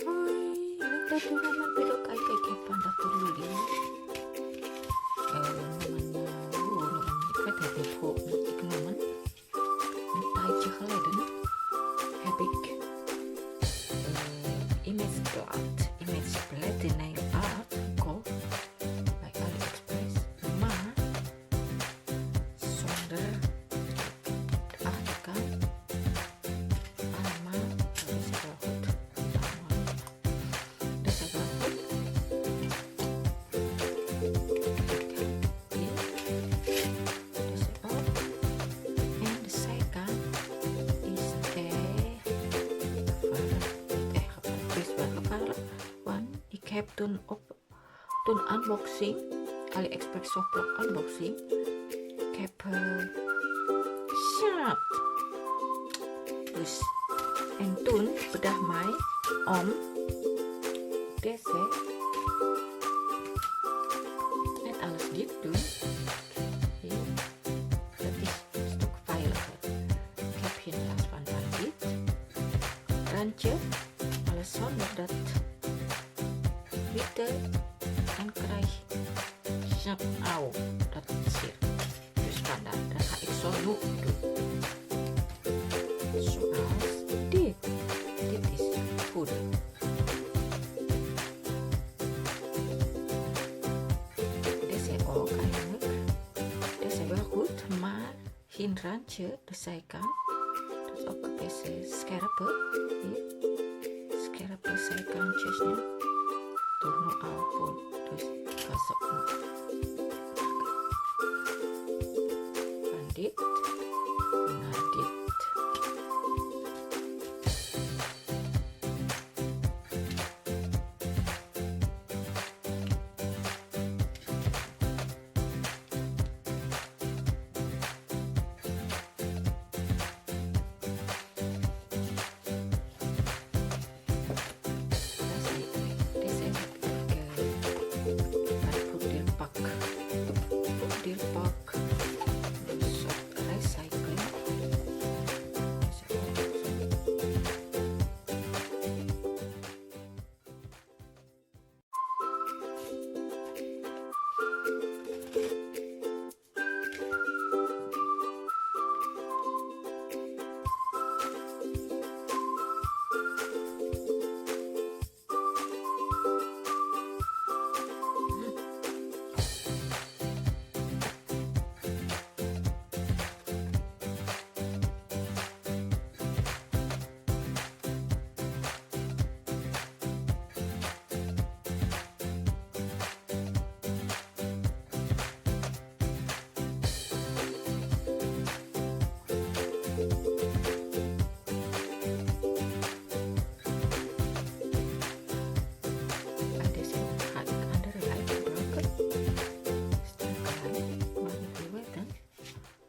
Hoi, leuk dat u naar mijn video kijkt. Ik heb vandaag voor jullie ik weet het niet hoe moet ik noemen. Een tijdje geleden heb ik image platinum art gekocht bij AliExpress, maar zonder de achterkant allemaal. Dat is wel goed. Dat is wel goed. En de zijkant is is wel gevaarlijk, want ik heb toen unboxing, AliExpress software unboxing, ik heb dus, en toen bedacht mij om deze net alles dit doen. Hier. Dat is een stuk veiliger. Ik heb geen last van dit randje, alles zonder dat witte, en krijg au, dat is hier. Dus vandaar, dat ga ik zo nu doen. Zoals dit. Dit is goed. Deze ook eigenlijk. Deze wel goed, maar geen randje, de zijkant. Dat is ook deze scherpe. Hier. Scherpe zijkantjes nu. Door nu al dus pas op nu. Van dit naar dit.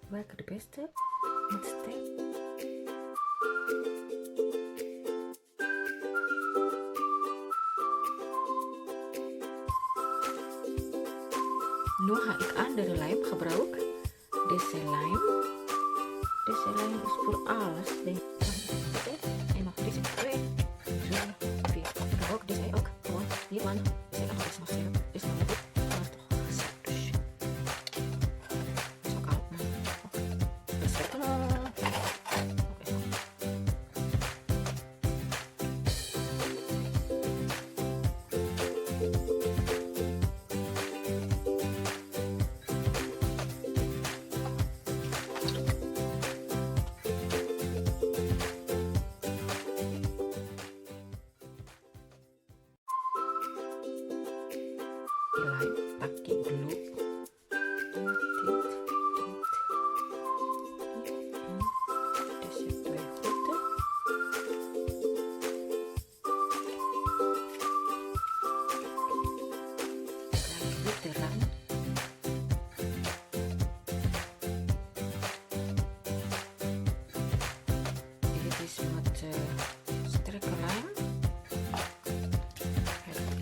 Welke de beste met stek. Nu ga ik andere lijm gebruiken. Deze lijm. Deze lijm is voor alles. En nog deze 2, 3, 4. Ook deze ook. Gewoon hier man. Deze kan nog eens nog zeggen. Is nog niet. Maar toch gezet dus. Is ook al. Pakai glue.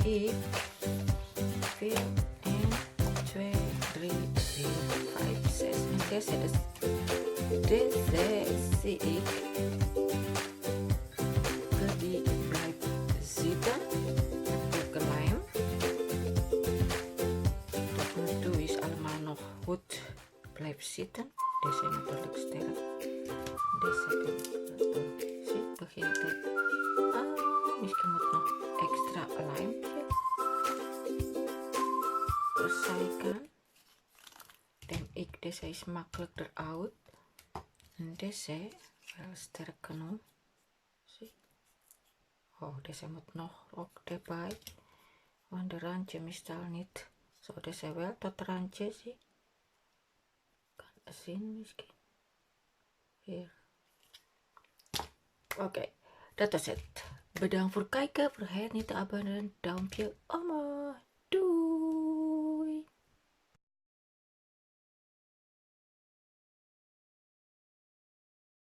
Ik veel 1, 2, 3, 4, 5, 6 en deze zie ik zitten. Deze zijn natuurlijk sterk. Deze kan zie, begint het. Misschien moet nog extra lijmpje per zijkant. Denk ik, deze is makkelijk eruit. En deze wel sterk genoeg. Zie. Oh, deze moet nog ook erbij. Want de randje meestal niet. Zo, deze wel tot randje, zie. Kan zien misschien. Hier. Oké, dat is het. Bedankt voor het kijken. Vergeet niet te abonneren. Duimpje omhoog.